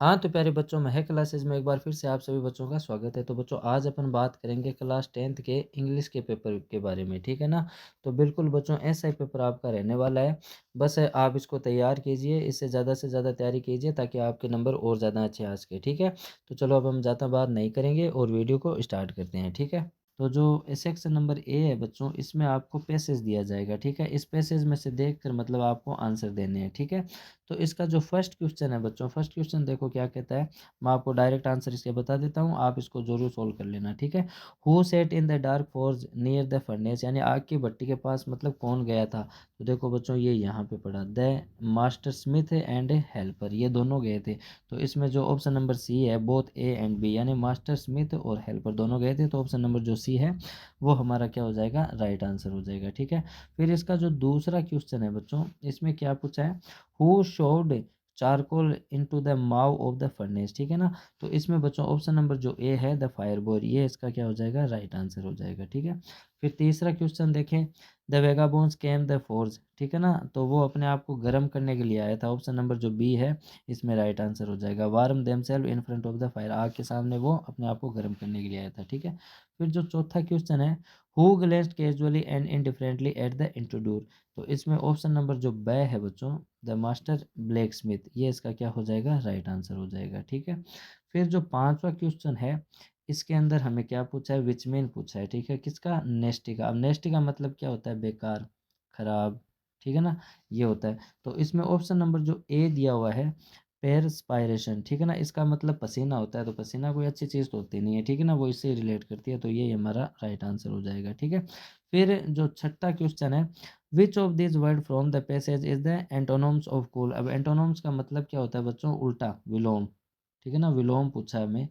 हाँ, तो प्यारे बच्चों, महक क्लासेस में एक बार फिर से आप सभी बच्चों का स्वागत है। तो बच्चों, आज अपन बात करेंगे क्लास 10th के इंग्लिश के पेपर के बारे में, ठीक है ना? तो बिल्कुल बच्चों, ऐसा ही पेपर आपका रहने वाला है। बस आप इसको तैयार कीजिए, इससे से ज़्यादा तैयारी कीजिए ताकि आपके नंबर और ज़्यादा अच्छे आ सके, ठीक है? तो चलो, अब हम ज़्यादा बात नहीं करेंगे और वीडियो को स्टार्ट करते हैं, ठीक है? तो जो सेक्शन नंबर ए है बच्चों, इसमें आपको पैसेज दिया जाएगा, ठीक है? इस पैसेज में से देखकर मतलब आपको आंसर देने हैं, ठीक है? तो इसका जो फर्स्ट क्वेश्चन है बच्चों, फर्स्ट क्वेश्चन देखो क्या कहता है। मैं आपको डायरेक्ट आंसर इसके बता देता हूँ, आप इसको जरूर सोल्व कर लेना, ठीक है। Who set in the dark forge near the furnace, यानी आग की भट्टी के पास मतलब कौन गया था। तो देखो बच्चों, ये यहाँ पे पड़ा, the master Smith and helper, ये दोनों गए थे। तो इसमें जो ऑप्शन नंबर सी है, बोथ ए एंड बी, यानी मास्टर स्मिथ और हेल्पर दोनों गए थे, तो ऑप्शन नंबर जो सी है वो हमारा क्या हो जाएगा, राइट आंसर हो जाएगा, ठीक है। फिर इसका जो दूसरा क्वेश्चन है बच्चों, इसमें क्या पूछा है, who showed charcoal into the maw of the furnace, ठीक है ना। तो इसमें बच्चों ऑप्शन नंबर जो ए है, द फायर बॉय, ये इसका क्या हो जाएगा, राइट आंसर हो जाएगा, ठीक है। फिर तीसरा क्वेश्चन देखें, द वेगाबोन्स केम द फोर्ज, ठीक है ना। तो वो अपने आप को गर्म करने के लिए आया था, ऑप्शन नंबर जो बी है इसमें राइट आंसर हो जाएगा, warm themselves in front of the fire, आग के सामने वो अपने आप को गर्म करने के लिए आया था, ठीक है। फिर जो चौथा क्वेश्चन है, who glanced casually and indifferently at the introducer, तो इसमें ऑप्शन नंबर जो ब है बच्चों, द मास्टर ब्लैक स्मिथ, ये इसका क्या हो जाएगा, राइट आंसर हो जाएगा, ठीक है। फिर जो पांचवा क्वेश्चन है, इसके अंदर हमें क्या पूछा है, विच मीन पूछा है, ठीक है, किसका, नेस्टी का। अब नेस्टी का मतलब क्या होता है, बेकार, खराब, ठीक है ना, ये होता है। तो इसमें ऑप्शन नंबर जो ए दिया हुआ है, पेरस्पायरेशन, ठीक है ना, इसका मतलब पसीना होता है। तो पसीना कोई अच्छी चीज़ तो होती नहीं है, ठीक है ना, वो इससे रिलेट करती है, तो ये हमारा राइट आंसर हो जाएगा, ठीक है। फिर जो छठा क्वेश्चन है, which of this word from the passage is the antonyms of cool. अब एंटोनम्स का मतलब क्या होता है बच्चों, उल्टा, विलोम, ठीक है ना, विलोम पूछा है हमें,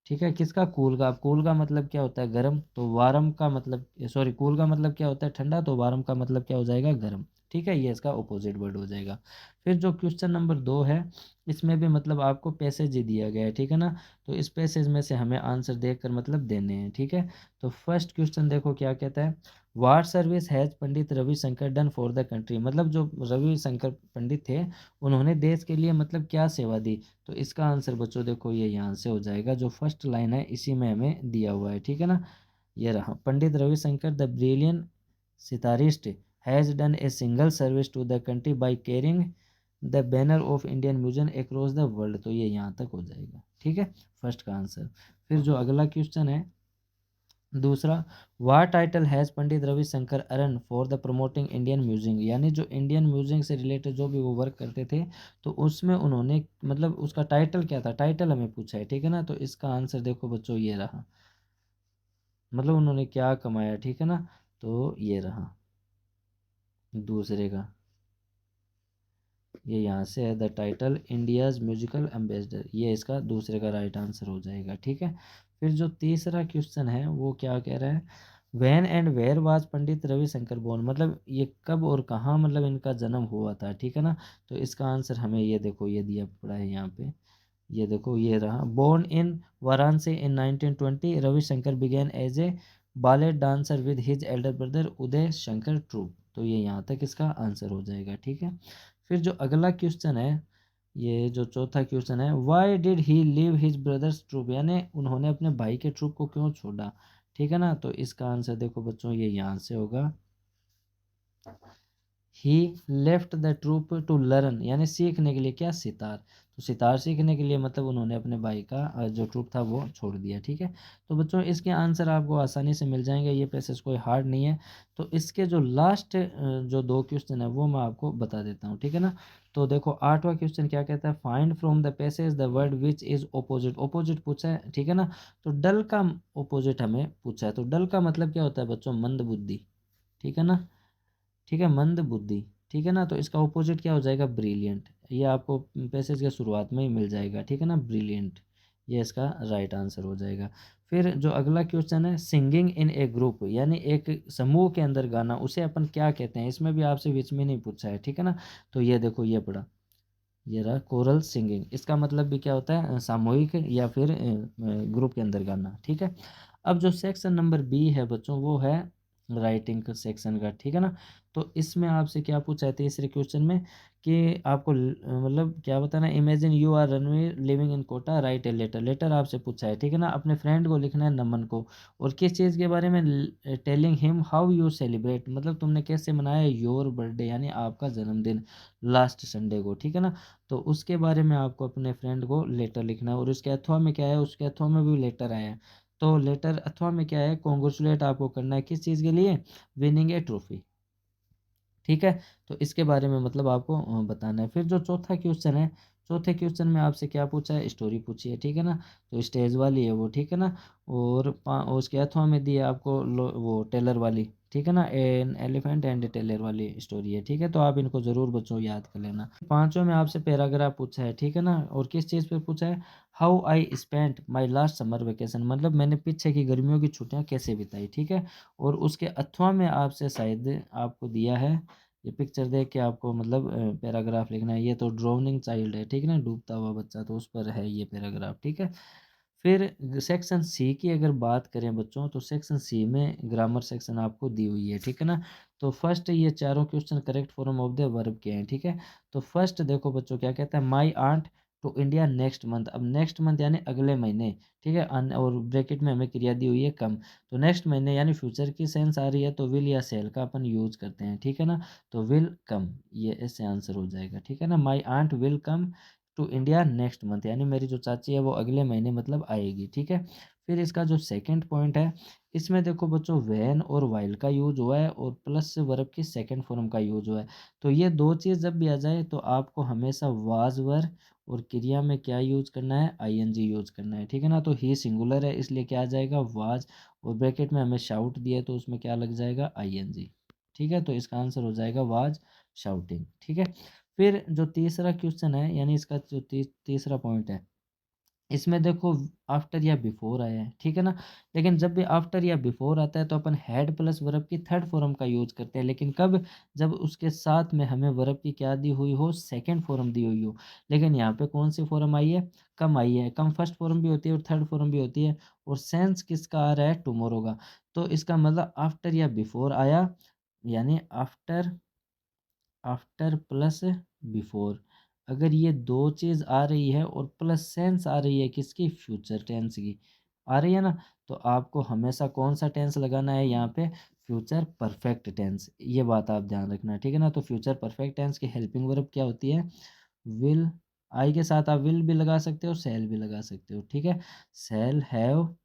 ठीक है, किसका, कूल का। अब कूल का मतलब क्या होता है, गर्म, तो वारम का मतलब, सॉरी, कूल का मतलब क्या होता है, ठंडा, तो वारम का मतलब क्या हो जाएगा, गर्म, ठीक है, ये इसका ऑपोजिट वर्ड हो जाएगा। फिर जो क्वेश्चन नंबर 2 है, इसमें भी मतलब आपको पैसेज ही दिया गया है, ठीक है ना। तो इस पैसेज में से हमें आंसर देखकर मतलब देने हैं, ठीक है। तो फर्स्ट क्वेश्चन देखो क्या कहता है, what service has Pandit Ravishankar done for the country, मतलब जो रविशंकर पंडित थे, उन्होंने देश के लिए मतलब क्या सेवा दी। तो इसका आंसर बच्चों देखो ये यहाँ से हो जाएगा, जो फर्स्ट लाइन है इसी में हमें दिया हुआ है, ठीक है ना। ये रहा, Pandit Ravishankar the brilliant sitarist has done a single service to the country by carrying the banner of Indian museum across the world, तो ये यहाँ तक हो जाएगा, ठीक है, फर्स्ट का आंसर। फिर जो अगला क्वेश्चन है दूसरा, वाह title has Pandit Ravishankar earn for the promoting Indian music, यानी जो इंडियन म्यूजिक से रिलेटेड जो भी वो वर्क करते थे, तो उसमें उन्होंने मतलब उसका टाइटल क्या था, टाइटल हमें पूछा है, ठीक है ना। तो इसका आंसर देखो बच्चों ये रहा, मतलब उन्होंने क्या कमाया, ठीक है ना। तो ये रहा दूसरे का, ये यहाँ से है, the title India's musical ambassador, ये इसका दूसरे का राइट आंसर हो जाएगा, ठीक है। फिर जो तीसरा क्वेश्चन है वो क्या कह रहा है, when and where was Pandit Ravishankar born, मतलब ये कब और कहाँ मतलब इनका जन्म हुआ था, ठीक है ना। तो इसका आंसर हमें ये देखो ये दिया पड़ा है यहाँ पे, ये देखो ये रहा, born in Varanasi in 1920, Ravishankar began as a ballet dancer with his elder brother Uday Shankar troupe, तो ये यहाँ तक इसका आंसर हो जाएगा, ठीक है। फिर जो अगला क्वेश्चन है, ये जो चौथा क्वेश्चन है, why did he leave his brothers troop, यानी उन्होंने अपने भाई के ट्रूप को क्यों छोड़ा, ठीक है ना। तो इसका आंसर देखो बच्चों ये यहाँ से होगा, he left the troupe to learn, यानी सीखने के लिए क्या, सितार, तो सितार सीखने के लिए मतलब उन्होंने अपने भाई का जो ट्रूप था वो छोड़ दिया, ठीक है। तो बच्चों इसके आंसर आपको आसानी से मिल जाएंगे, ये पैसेज कोई हार्ड नहीं है। तो इसके जो लास्ट जो दो क्वेश्चन है वो मैं आपको बता देता हूँ, ठीक है ना। तो देखो आठवां क्वेश्चन क्या कहता है, find from the passage the word which is opposite, opposite पूछा है, ठीक है ना। तो डल का ओपोजिट हमें पूछा है, तो डल का मतलब क्या होता है बच्चों, मंद बुद्धि, ठीक है ना, ठीक है, मंद बुद्धि, ठीक है ना। तो इसका ऑपोजिट क्या हो जाएगा, ब्रिलियंट, ये आपको पैसेज के शुरुआत में ही मिल जाएगा, ठीक है ना, ब्रिलियंट, ये इसका राइट आंसर हो जाएगा। फिर जो अगला क्वेश्चन है, सिंगिंग इन ए ग्रुप, यानी एक समूह के अंदर गाना, उसे अपन क्या कहते हैं, इसमें भी आपसे बीच में नहीं पूछा है, ठीक है ना। तो ये देखो ये पढ़ा, ये रहा कोरल सिंगिंग, इसका मतलब भी क्या होता है, सामूहिक या फिर ग्रुप के अंदर गाना, ठीक है। अब जो सेक्शन नंबर बी है बच्चों वो है राइटिंग का सेक्शन का, ठीक है ना। तो इसमें आपसे क्या पूछा है तीसरे क्वेश्चन में कि आपको मतलब क्या बताना है, imagine you are Ranveer living in Kota, write a letter. Letter आपसे पूछा है, ठीक है ना, अपने फ्रेंड को लिखना है, नमन को। और किस चीज़ के बारे में, telling him how you celebrate, मतलब तुमने कैसे मनाया योर बर्थडे यानी आपका जन्मदिन लास्ट संडे को, ठीक है ना। तो उसके बारे में आपको अपने फ्रेंड को लेटर लिखना है। और उसके अथवा में क्या है, उसके अथवा में भी लेटर आया है। तो लेटर अथवा में क्या है, कॉन्ग्रेचुलेट आपको करना है किस चीज़ के लिए, विनिंग ए ट्रॉफी, ठीक है। तो इसके बारे में मतलब आपको बताना है। फिर जो चौथा क्वेश्चन है, चौथे क्वेश्चन में आपसे क्या पूछा है, स्टोरी पूछी है, ठीक है ना। तो स्टेज वाली है वो, ठीक है ना। और उसके अथवा में दिया आपको वो टेलर वाली, ठीक है ना, एन एलिफेंट एंड टेलर वाली स्टोरी है, ठीक है। तो आप इनको ज़रूर बच्चों याद कर लेना। पांचों में आपसे पैराग्राफ पूछा है, ठीक है ना। और किस चीज़ पे पूछा है, how I spent my last summer vacation, मतलब मैंने पीछे की गर्मियों की छुट्टियां कैसे बिताई, ठीक है। और उसके अथवा में आपसे शायद आपको दिया है, ये पिक्चर देख के आपको मतलब पैराग्राफ लिखना है। ये तो ड्रोनिंग चाइल्ड है, ठीक है ना, डूबता हुआ बच्चा, तो उस पर है ये पैराग्राफ, ठीक है। फिर सेक्शन सी की अगर बात करें बच्चों, तो सेक्शन सी में ग्रामर सेक्शन आपको दी हुई है, ठीक है ना। तो फर्स्ट ये चारों question correct form of the verb के हैं, ठीक है। तो फर्स्ट देखो बच्चों क्या कहता है, my aunt to India next month. अब नेक्स्ट मंथ यानी अगले महीने, ठीक है। और ब्रैकेट में हमें क्रिया दी हुई है कम। तो नेक्स्ट महीने यानी फ्यूचर की सेंस आ रही है, तो विल या सेल का अपन यूज करते हैं, ठीक है ना। तो विल कम, ये ऐसे आंसर हो जाएगा, ठीक है ना। My aunt will come to India next month, यानी मेरी जो चाची है वो अगले महीने मतलब आएगी, ठीक है। फिर इसका जो सेकंड पॉइंट है, इसमें देखो बच्चों वैन और वाइल का यूज हुआ है और प्लस वर्ब की सेकंड फॉर्म का यूज हुआ है। तो ये दो चीज़ जब भी आ जाए तो आपको हमेशा वाज वर और क्रिया में क्या यूज करना है, आईएनजी यूज करना है, ठीक है ना। तो ही सिंगुलर है इसलिए क्या आ जाएगा, वाज। और ब्रैकेट में हमें शाउट दिया है तो उसमें क्या लग जाएगा, आईएनजी, ठीक है। तो इसका आंसर हो जाएगा वाज शाउटिंग, ठीक है। फिर जो तीसरा क्वेश्चन है, यानी इसका जो तीसरा पॉइंट है, इसमें देखो आफ्टर या बिफोर आया है, ठीक है ना। लेकिन जब भी आफ्टर या बिफोर आता है तो अपन हैड प्लस वर्ब की थर्ड फॉर्म का यूज करते हैं, लेकिन कब, जब उसके साथ में हमें वर्ब की क्या दी हुई हो, सेकंड फॉर्म दी हुई हो। लेकिन यहाँ पे कौन सी फॉर्म आई है, कम आई है। कम फर्स्ट फॉर्म भी होती है और थर्ड फॉर्म भी होती है। और सेंस किसका आ रहा है, टुमारो का। तो इसका मतलब आफ्टर या बिफोर आया, यानी आफ्टर, आफ्टर प्लस बिफोर। अगर ये दो चीज़ आ रही है और प्लस सेंस आ रही है किसकी, फ्यूचर टेंस की आ रही है ना, तो आपको हमेशा कौन सा टेंस लगाना है यहाँ पे, फ्यूचर परफेक्ट टेंस। ये बात आप ध्यान रखना, ठीक है ना। तो फ्यूचर परफेक्ट टेंस की हेल्पिंग वर्ब क्या होती है, विल। आई के साथ आप विल भी लगा सकते हो, सेल भी लगा सकते हो, ठीक है। सेल, हैव,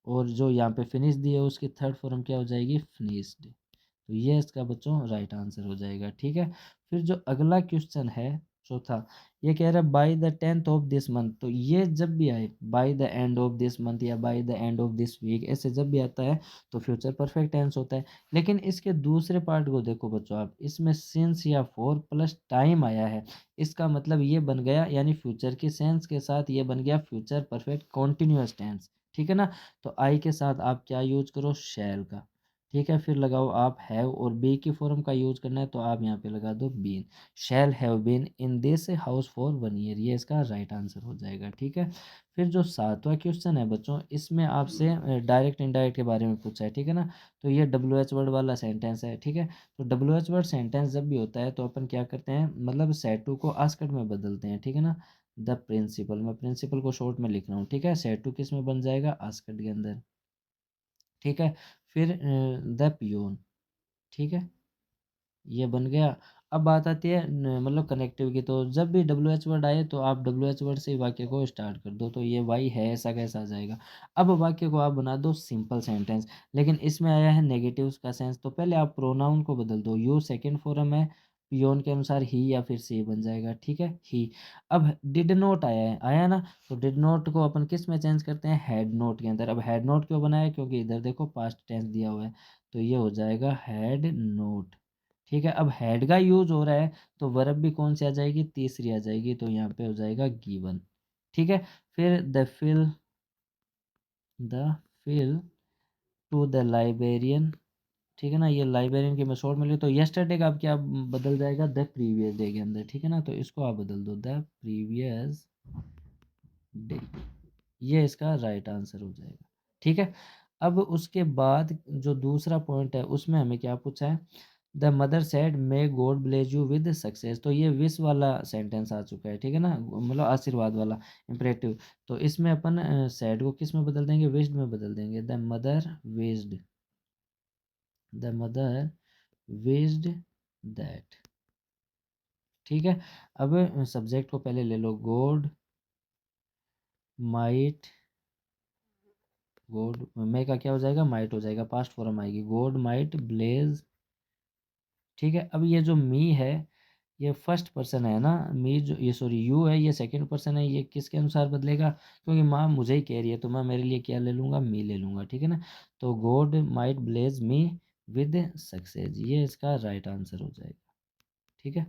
और जो यहाँ पे फिनिश दी है उसकी थर्ड फॉर्म क्या हो जाएगी, फिनिश्ड। तो ये इसका बच्चों राइट आंसर हो जाएगा, ठीक है। फिर जो अगला क्वेश्चन है चौथा, ये कह रहा है by the 10th of this month. तो ये जब भी आए by the end of this month या by the end of this week, ऐसे जब भी आता है तो फ्यूचर परफेक्ट टेंस होता है। लेकिन इसके दूसरे पार्ट को देखो बच्चों आप, इसमें सिंस या फॉर प्लस टाइम आया है। इसका मतलब ये बन गया, यानी फ्यूचर की सेंस के साथ ये बन गया फ्यूचर परफेक्ट कॉन्टिन्यूअस टेंस, ठीक है ना। तो आई के साथ आप क्या यूज करो, शैल का, ठीक है। फिर लगाओ आप हैव, और बी की फॉर्म का यूज करना है तो आप यहाँ पे लगा दो been. Shall have been in this house for 1 year, ये इसका राइट आंसर हो जाएगा, ठीक है। फिर जो सातवां क्वेश्चन है बच्चों, इसमें आपसे डायरेक्ट इनडायरेक्ट के बारे में पूछा है, ठीक है ना। तो ये डब्ल्यू एच वर्ड वाला सेंटेंस है, ठीक है। तो डब्ल्यू एच वर्ड सेंटेंस जब भी होता है तो अपन क्या करते हैं, मतलब सेटू को आस्कट में बदलते हैं, ठीक है ना। द प्रिंसिपल, मैं प्रिंसिपल को शॉर्ट में लिख रहा हूँ, ठीक है। सेटू किस में बन जाएगा, आस्कट के अंदर, ठीक है। फिर द पियोन, ठीक है, ये बन गया। अब बात आती है मतलब कनेक्टिव की। तो जब भी डब्ल्यू एच वर्ड आए तो आप डब्ल्यू एच वर्ड से ही वाक्य को स्टार्ट कर दो, तो ये वाई है ऐसा कैसा आ जाएगा। अब वाक्य को आप बना दो सिंपल सेंटेंस, लेकिन इसमें आया है नेगेटिव का सेंस, तो पहले आप प्रोनाउन को बदल दो, यू सेकंड फॉर्म है, पियोन के अनुसार ही या फिर सी बन जाएगा, ठीक है, ही। अब डिड नोट आया है, आया ना। तो डिड नोट को अपन किस में चेंज करते हैं, हैड नोट के अंदर। अब हैड नोट क्यों बनाया, क्योंकि इधर देखो पास्ट टेंस दिया हुआ है, तो ये हो जाएगा हैड नोट, ठीक है। अब हैड का यूज हो रहा है तो वर्ब भी कौन सी आ जाएगी, तीसरी आ जाएगी, तो यहाँ पे हो जाएगा गिवन, ठीक है। फिर the fill to the librarian, ठीक है ना। ये लाइब्रेरियन की मैं शॉर्ट में लिखूँ तो यस्टरडे का अब क्या बदल जाएगा, द प्रीवियस डे के अंदर, ठीक है ना। तो इसको आप बदल दो, द प्रीवियस डे, ये इसका राइट आंसर हो जाएगा, ठीक है। अब उसके बाद जो दूसरा पॉइंट है उसमें हमें क्या पूछा है, the mother said may God bless you with success. तो ये विश वाला सेंटेंस आ चुका है, ठीक है ना, मतलब आशीर्वाद वाला इंपरेटिव। तो इसमें अपन सेड को किस में बदल देंगे, विश्ड में बदल देंगे, the mother wished, the mother wished that. ठीक है। अब सब्जेक्ट को पहले ले लो, गॉड माइट, गॉड मे का क्या हो जाएगा, माइट हो जाएगा, पास्ट फॉर्म आएगी, गॉड माइट ब्लेज। ठीक है। अब ये जो मी है ये फर्स्ट पर्सन है ना, मी जो ये सॉरी यू है ये सेकंड पर्सन है, ये किसके अनुसार बदलेगा, क्योंकि माँ मुझे ही कह रही है तो मैं मेरे लिए क्या ले लूँगा, मी ले लूँगा। ठीक है ना। तो God might bless me with success, ये इसका राइट आंसर हो जाएगा। ठीक है।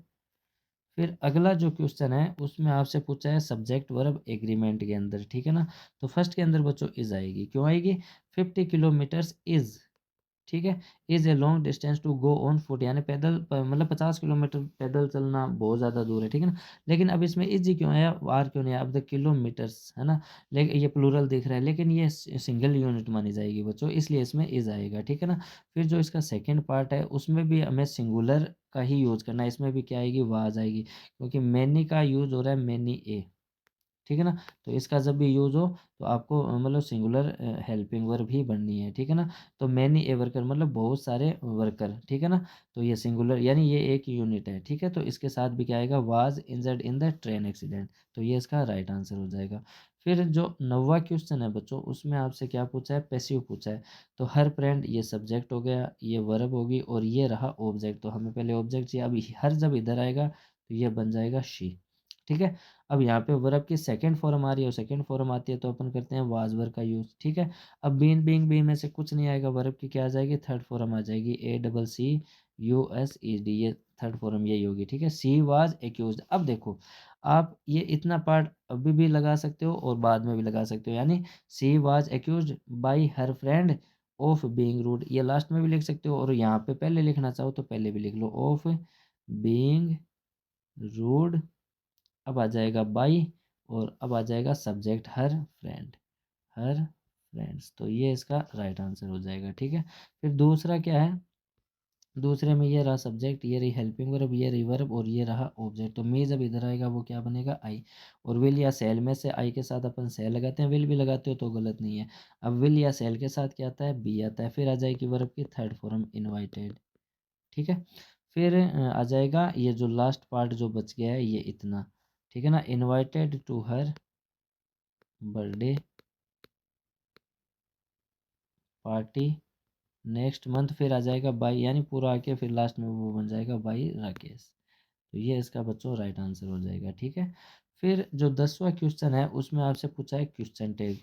फिर अगला जो क्वेश्चन है उसमें आपसे पूछा है सब्जेक्ट वर्ब एग्रीमेंट के अंदर। ठीक है ना। तो फर्स्ट के अंदर बच्चों इज आएगी, क्यों आएगी, 50 किलोमीटर्स इज, ठीक है, is a long distance to go on foot, यानी पैदल मतलब 50 किलोमीटर पैदल चलना बहुत ज़्यादा दूर है। ठीक है ना। लेकिन अब इसमें इज क्यों आया, आर क्यों नहीं आया, अब द किलोमीटर्स है ना, लेकिन ये प्लूरल दिख रहा है, लेकिन ये सिंगल यूनिट मानी जाएगी बच्चों, इसलिए इसमें इज आएगा। ठीक है ना। फिर जो इसका सेकेंड पार्ट है उसमें भी हमें सिंगुलर का ही यूज़ करना है, इसमें भी क्या आएगी, वाज आएगी, क्योंकि मैनी का यूज़ हो रहा है, मैनी ए। ठीक है ना। तो इसका जब भी यूज़ हो तो आपको मतलब सिंगुलर हेल्पिंग वर्ब ही बननी है। ठीक है ना। तो मैनी ए वर्कर मतलब बहुत सारे वर्कर। ठीक है ना। तो ये सिंगुलर यानी ये एक यूनिट है। ठीक है। तो इसके साथ भी क्या आएगा, was injured in the train accident. तो ये इसका राइट आंसर हो जाएगा। फिर जो 9वां क्वेश्चन है बच्चों उसमें आपसे क्या पूछा है, पैसिव पूछा है। तो हर फ्रेंड ये सब्जेक्ट हो गया, ये वर्ब होगी और ये रहा ऑब्जेक्ट। तो हमें पहले ऑब्जेक्ट चाहिए, अब हर जब इधर आएगा तो ये बन जाएगा शी। ठीक है। अब यहाँ पे वर्ब की सेकंड फॉर्म आ रही है और सेकंड फॉर्म आती है तो अपन करते हैं वाज वर्ब का यूज़। ठीक है। अब बीन बीइंग बी में से कुछ नहीं आएगा, वर्ब की क्या आ जाएगी, थर्ड फॉर्म आ जाएगी, ACCUSED, ये थर्ड फॉर्म यही होगी। ठीक है। सी वाज एक्यूज्ड। अब देखो आप ये इतना पार्ट अभी भी लगा सकते हो और बाद में भी लगा सकते हो, यानी she was accused by her friend of being rude, ये लास्ट में भी लिख सकते हो, और यहाँ पे पहले लिखना चाहो तो पहले भी लिख लो, ऑफ बीइंग रूड। अब आ जाएगा बाई और अब आ जाएगा सब्जेक्ट हर फ्रेंड, हर फ्रेंड्स। तो ये इसका राइट आंसर हो जाएगा। ठीक है। फिर दूसरा क्या है, दूसरे में ये रहा सब्जेक्ट, ये रही हेल्पिंग वर्ब, ये रही वर्ब और ये रहा ऑब्जेक्ट। तो मी जब इधर आएगा वो क्या बनेगा, आई। और विल या सेल में से आई के साथ अपन सेल लगाते हैं, विल भी लगाते हो तो गलत नहीं है। अब विल या सेल के साथ क्या आता है, बी आता है। फिर आ जाएगी वर्ब की थर्ड फॉर्म इनवाइटेड। ठीक है। फिर आ जाएगा ये जो लास्ट पार्ट जो बच गया है ये इतना। ठीक है ना, invited to her birthday party next month. फिर आ जाएगा बाई, यानी पूरा आके फिर लास्ट में वो बन जाएगा बाई राकेश। तो ये इसका बच्चों राइट आंसर हो जाएगा। ठीक है। फिर जो 10वां क्वेश्चन है उसमें आपसे पूछा है क्वेश्चन टैग।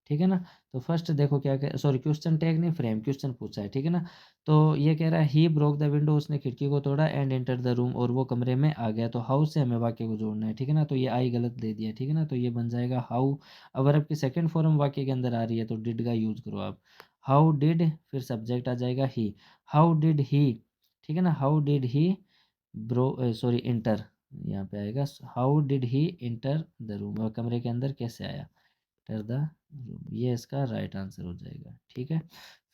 ठीक है ना। तो फर्स्ट देखो क्या क्या, सॉरी क्वेश्चन टैग नहीं, फ्रेम क्वेश्चन पूछा है। ठीक है ना। तो ये कह रहा है ही ब्रोक द विंडो, उसने खिड़की को तोड़ा, एंड एंटर द रूम, और वो कमरे में आ गया। तो हाउ से हमें वाक्य को जोड़ना है। ठीक है ना। तो ये आई गलत दे दिया। ठीक है ना। तो ये बन जाएगा हाउ। अगर आपकी सेकंड फॉर्म वाक्य के अंदर आ रही है तो डिड का यूज करो आप, हाउ डिड, फिर सब्जेक्ट आ जाएगा ही, हाउ डिड ही। ठीक है ना। How did he bro sorry inter, यहाँ पे आएगा how did he enter the room, और कमरे के अंदर कैसे आया, इंटर द रूम। ये इसका राइट आंसर हो जाएगा। ठीक है।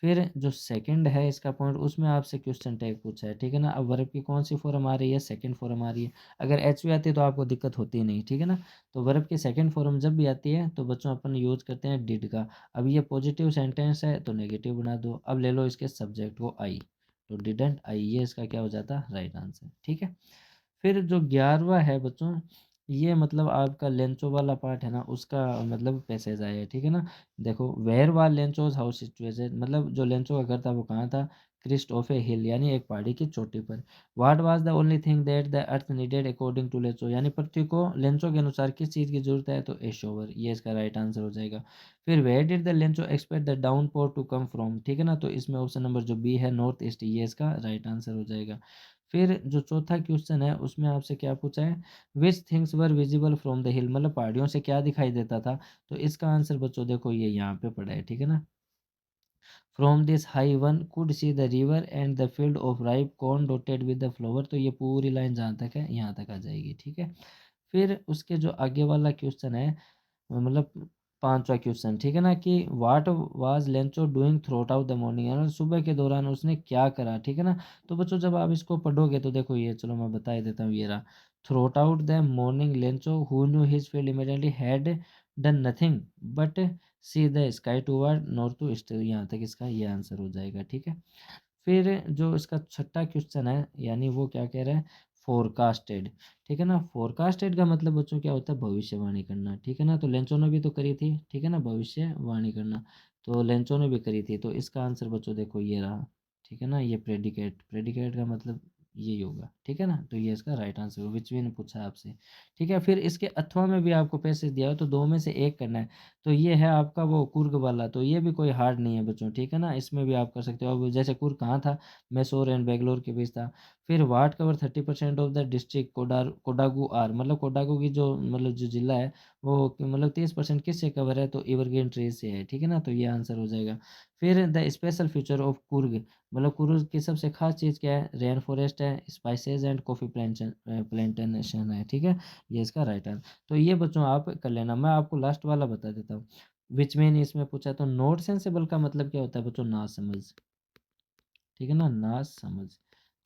फिर जो सेकंड है इसका पॉइंट उसमें आपसे क्वेश्चन टैग पूछा है। ठीक है ना। अब वर्ब की कौन सी फॉर्म आ रही है, सेकंड फॉर्म आ रही है। अगर एच भी आती है तो आपको दिक्कत होती नहीं। ठीक है ना। तो वर्ब की सेकंड फॉर्म जब भी आती है तो बच्चों अपन यूज करते हैं डिड का। अब ये पॉजिटिव सेंटेंस है तो नेगेटिव बना दो। अब ले लो इसके सब्जेक्ट को आई, तो डिडंट आई, ये इसका क्या हो जाता है, राइट आंसर। ठीक है। फिर जो 11वां है बच्चों, ये मतलब आपका लेंचो वाला पार्ट है ना, उसका मतलब पैसेज आया है। ठीक है ना। देखो where was Lencho's house situated, मतलब जो लेंचो का घर था वो कहाँ था, क्रिस्ट ऑफ ए हिल, यानी एक पहाड़ी की चोटी पर। What was the only thing that the earth needed according to Lencho, यानी पृथ्वी को लेंचो के अनुसार किस चीज़ की जरूरत है, तो ए शोवर, ये इसका राइट आंसर हो जाएगा। फिर where did the Lencho expect the downpour to come from. ठीक है ना। तो इसमें ऑप्शन नंबर जो बी है नॉर्थ ईस्ट, ये इसका राइट आंसर हो जाएगा। फिर जो चौथा क्वेश्चन है उसमें आपसे क्या पूछा है, which things were visible from the हिल, मतलब पहाड़ियों से क्या दिखाई देता था। तो इसका आंसर बच्चों देखो ये यहाँ पे पड़ा है। ठीक है ना। From this high one could see the river and the field of ripe corn dotted with the flower. तो ये पूरी लाइन जहाँ तक है यहाँ तक आ जाएगी। ठीक है। फिर उसके जो आगे वाला क्वेश्चन है, मतलब पाँचवा क्वेश्चन, ठीक है ना, कि what was Lencho doing through out the morning, यानी सुबह के दौरान उसने क्या करा, ठीक है ना। तो बच्चों जब आप इसको पढ़ोगे तो देखो ये, चलो मैं बता ही देता हूँ, ये रहा, throughout the morning Lencho who knew his field immediately had done nothing but see the sky toward north to east, यहाँ तक इसका ये आंसर हो जाएगा, ठीक है। फिर जो इसका छठा क्वेश्चन है, यानी वो क्या कह रहा है, फोरकास्टेड, ठीक है ना। फोरकास्टेड का मतलब बच्चों क्या होता है, भविष्यवाणी करना, ठीक है ना। तो लेंचो ने भी तो करी थी, ठीक है ना, भविष्यवाणी करना, तो लेंचो ने भी करी थी, तो इसका आंसर बच्चों देखो ये रहा, ठीक है ना। ये प्रेडिकेट, प्रेडिकेट का मतलब यही होगा, ठीक है ना। तो ये इसका राइट आंसर होगा, विच भी ने पूछा है आपसे, ठीक है। फिर इसके अथवा में भी आपको पैसे दिया हो तो दो में से एक करना है। तो ये है आपका वो कुर्ग वाला, तो ये भी कोई हार्ड नहीं है बच्चों, ठीक है ना, इसमें भी आप कर सकते हो। अब जैसे कुर्ग कहाँ था, मैसूर एंड बेंगलोर के बीच था। फिर what cover 30% of the district Kodagu are, मतलब कोडागू की जो मतलब जो जिला है वो मतलब 30% किससे कवर है, तो एवरग्रीन ट्रीज से है, ठीक है ना। तो ये आंसर हो जाएगा। फिर the special feature of Coorg, मतलब कुर्ग की सबसे खास चीज़ क्या है, रेन फॉरेस्ट है, स्पाइसेस एंड कॉफ़ी प्लांटेशन है, ठीक है। ये इसका राइट आंसर। तो ये बच्चों आप कर लेना, मैं आपको लास्ट वाला बता देता हूँ। विच मीन इसमें पूछा तो नॉट सेंसिबल का मतलब क्या होता है बच्चों, ना समझ, ठीक है ना, ना समझ।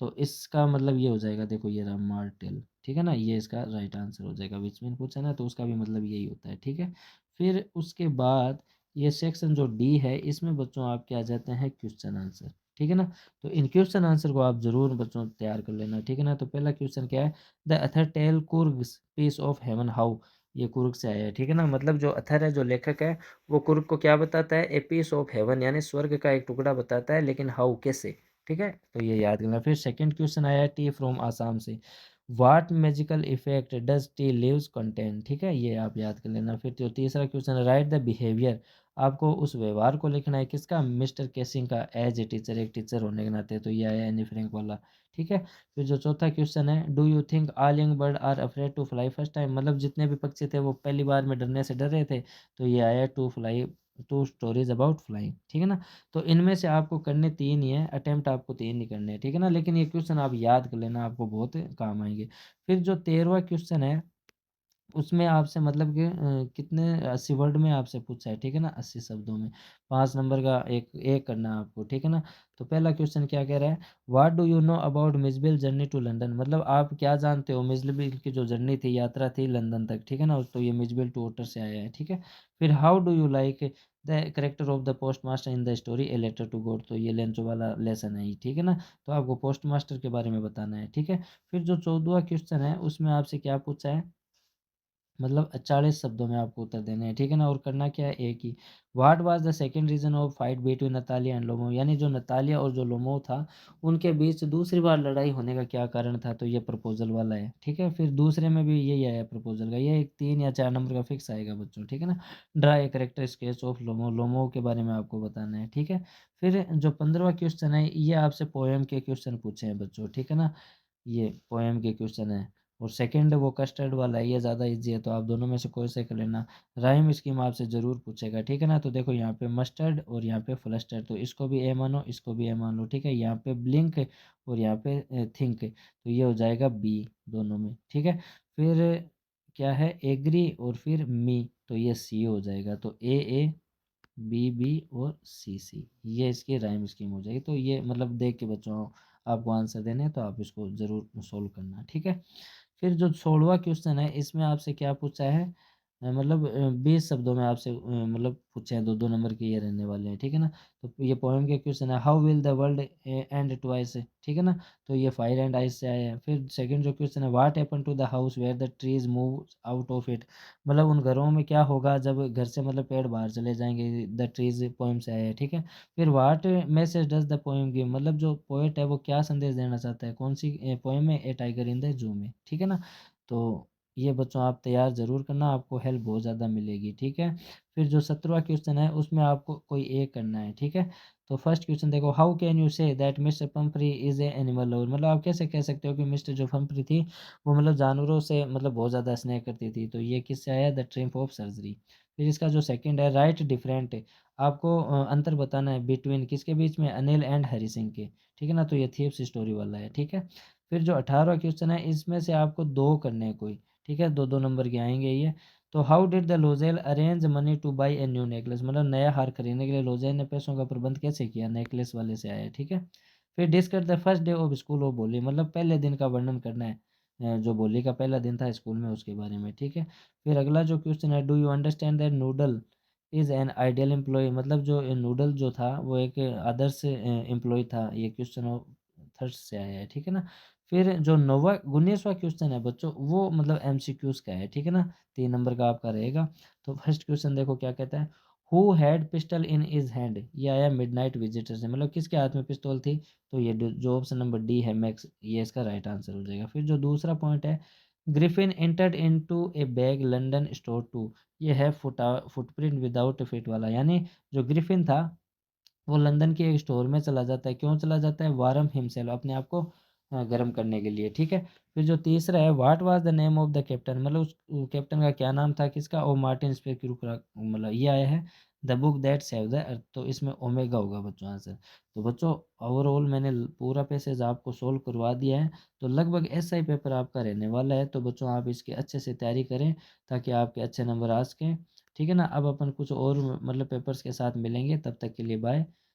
तो इसका मतलब ये हो जाएगा, देखो ये रहा मार्टेल, ठीक है ना, ये इसका राइट आंसर हो जाएगा। विच मीन पूछा ना, तो उसका भी मतलब यही होता है, ठीक है। फिर उसके बाद ये सेक्शन जो डी है, इसमें बच्चों आपके आ जाते हैं क्वेश्चन आंसर, ठीक है ना। तो इन क्वेश्चन आंसर को आप जरूर बच्चों तैयार कर लेना, ठीक है ना। तो पहला क्वेश्चन क्या है, the author tell Coorg piece of heaven how, ये कुर्ग से आया है, ठीक है ना। मतलब जो अथर है, जो लेखक है, वो कुर्ग को क्या बताता है, ए पीस ऑफ हेवन, यानी स्वर्ग का एक टुकड़ा बताता है, लेकिन हाउ कैसे, ठीक है। तो ये याद करना। फिर सेकंड क्वेश्चन आया टी फ्रॉम आसाम से, what magical effect does tea leaves contain, ठीक है, ये आप याद कर लेना। फिर जो तीसरा क्वेश्चन है, राइट द बिहेवियर, आपको उस व्यवहार को लिखना है, किसका, मिस्टर केसिंग का, एज ए टीचर, एक टीचर होने के नाते, तो ये आया एनी फ्रैंक वाला, ठीक है। फिर जो चौथा क्वेश्चन है, do you think all young bird are afraid to fly first time, मतलब जितने भी पक्षी थे वो पहली बार में डरने से डर रहे थे, तो ये आया to fly, two stories about flying, ठीक है ना। तो इनमें से आपको करने तीन ही है, अटेम्प्ट आपको तीन ही करने हैं, ठीक है ना। लेकिन ये क्वेश्चन आप याद कर लेना, आपको बहुत काम आएंगे। फिर जो 13वां क्वेश्चन है, उसमें आपसे मतलब कि कितने 80 वर्ड में आपसे पूछा है, ठीक है ना, 80 शब्दों में, 5 नंबर का एक एक करना है आपको, ठीक है ना। तो पहला क्वेश्चन क्या कह रहा है, what do you know about Misbil journey to London, मतलब आप क्या जानते हो मिसबिल की जो जर्नी थी, यात्रा थी लंदन तक, ठीक है ना। तो ये मिसबिल टू ओटर से आया है, ठीक है। फिर how do you like the character of the post master in the story a letter to God, तो ये लेंचो वाला लेसन है ये, ठीक है ना। तो आपको पोस्ट मास्टर के बारे में बताना है, ठीक है। फिर जो 14वां क्वेश्चन है, उसमें आपसे क्या पूछा है, मतलब 40 शब्दों में आपको उत्तर देने हैं, ठीक है ना। और करना क्या है, एक ही, what was the second reason of fight between Natalya and Lomov, यानी जो नतालिया और जो लोमो था, उनके बीच दूसरी बार लड़ाई होने का क्या कारण था, तो ये प्रपोजल वाला है, ठीक है। फिर दूसरे में भी यही आया प्रपोजल का, ये एक 3 या 4 नंबर का फिक्स आएगा बच्चों, ठीक है ना। Draw a character sketch of Lomov, Lomov के बारे में आपको बताना है, ठीक है। फिर जो 15वां क्वेश्चन है, ये आपसे पोएम के क्वेश्चन पूछे हैं बच्चों, ठीक है ना, ये पोएम के क्वेश्चन है। और सेकंड वो कस्टर्ड वाला है, ये ज़्यादा इजी है, तो आप दोनों में से कोई से कर लेना। राइम स्कीम आपसे ज़रूर पूछेगा, ठीक है ना। तो देखो यहाँ पे मस्टर्ड और यहाँ पे फ्लस्टर्ड, तो इसको भी ए मानो, इसको भी ए मान लो, ठीक है। यहाँ पे ब्लिंक और यहाँ पे थिंक, तो ये हो जाएगा बी दोनों में, ठीक है। फिर क्या है, एग्री और फिर मी, तो ये सी हो जाएगा। तो ए बी बी और सी सी, ये इसकी राइम स्कीम हो जाएगी। तो ये मतलब देख के बच्चों आपको आंसर देने हैं, तो आप इसको ज़रूर सोल्व करना, ठीक है। फिर जो 16वां क्वेश्चन है, इसमें आपसे क्या पूछा है, मतलब 20 शब्दों में आपसे मतलब पूछे हैं, दो दो नंबर के ये रहने वाले हैं, ठीक है ना। तो ये पोएम के क्वेश्चन है, how will the world and twice, ठीक है ना। तो ये फायर एंड आइस से आया है। फिर सेकंड जो क्वेश्चन है, what happen to the house where the trees move out of it, मतलब उन घरों में क्या होगा जब घर से मतलब पेड़ बाहर चले जाएंगे, द ट्रीज पोएम से आया है, ठीक है। फिर what message does the poem give, मतलब जो पोएट है वो क्या संदेश देना चाहता है, कौन सी पोएम है, ए टाइगर इन द जू में, ठीक है ना। तो ये बच्चों आप तैयार ज़रूर करना, आपको हेल्प बहुत ज़्यादा मिलेगी, ठीक है। फिर जो 17वां क्वेश्चन है, उसमें आपको कोई एक करना है, ठीक है। तो फर्स्ट क्वेश्चन देखो, how can you say that Mr Pumphrey is an animal lover, मतलब आप कैसे कह सकते हो कि मिस्टर जो पंपरी थी वो मतलब जानवरों से मतलब बहुत ज़्यादा स्नेह करती थी, तो ये किससे आया, द ट्रिम्फ ऑफ सर्जरी। फिर इसका जो सेकंड है, राइट डिफरेंट, आपको अंतर बताना है बिटवीन किसके बीच में, अनिल एंड हरी सिंह के, ठीक है ना। तो ये थीप्स स्टोरी वाला है, ठीक है। फिर जो 18वां क्वेश्चन है, इसमें से आपको दो करने हैं कोई, ठीक है, दो दो नंबर के आएंगे ये। तो how did the Loisel arrange money to buy a new necklace, मतलब नया हार खरीदने के लिए लोज़ेल ने पैसों का प्रबंध कैसे किया? नेकलेस वाले से आया, ठीक है। फिर discuss the first day of school of Holi, मतलब पहले दिन का वर्णन करना है। जो होली का पहला दिन था स्कूल में उसके बारे में, ठीक है। फिर अगला जो क्वेश्चन है, do you understand that noodle is an ideal employee, मतलब जो नूडल जो था वो एक आदर्श एम्प्लॉयी था। ये क्वेश्चन ऑफ थर्ड से आया है, ठीक है ना। फिर जो 19वां क्वेश्चन है बच्चों, वो मतलब एमसीक्यूज़ का है, ठीक है ना। 3 नंबर का आपका रहेगा। तो फर्स्ट क्वेश्चन देखो क्या कहता है, who had pistol in his hand, ये आया मिडनाइट विजिटर से, मतलब किसके हाथ में पिस्तौल थी? तो ये जो ऑप्शन नंबर डी है मैक्स, ये इसका राइट आंसर हो जाएगा। फिर जो दूसरा पॉइंट है, Griffin entered into a big London store too, ये है फुटप्रिंट विदाउट फीट वाला, यानी जो ग्रिफिन था वो लंदन के एक स्टोर में चला जाता है। क्यों चला जाता है? वार्म हिमसेल्फ, अपने आप को गर्म करने के लिए, ठीक है। फिर जो तीसरा है, what was the name of the captain, मतलब उस कैप्टन का क्या नाम था? किसका? ओ मार्टिन स्पेक्यूरा, मतलब ये आया है the book that save the earth, तो इसमें ओमेगा होगा बच्चों आंसर। तो बच्चों ओवरऑल मैंने पूरा पैसेज आपको सोल्व करवा दिया है, तो लगभग ऐसा ही पेपर आपका रहने वाला है। तो बच्चों आप इसकी अच्छे से तैयारी करें ताकि आपके अच्छे नंबर आ सकें, ठीक है ना। अब अपन कुछ और मतलब पेपर्स के साथ मिलेंगे, तब तक के लिए बाय।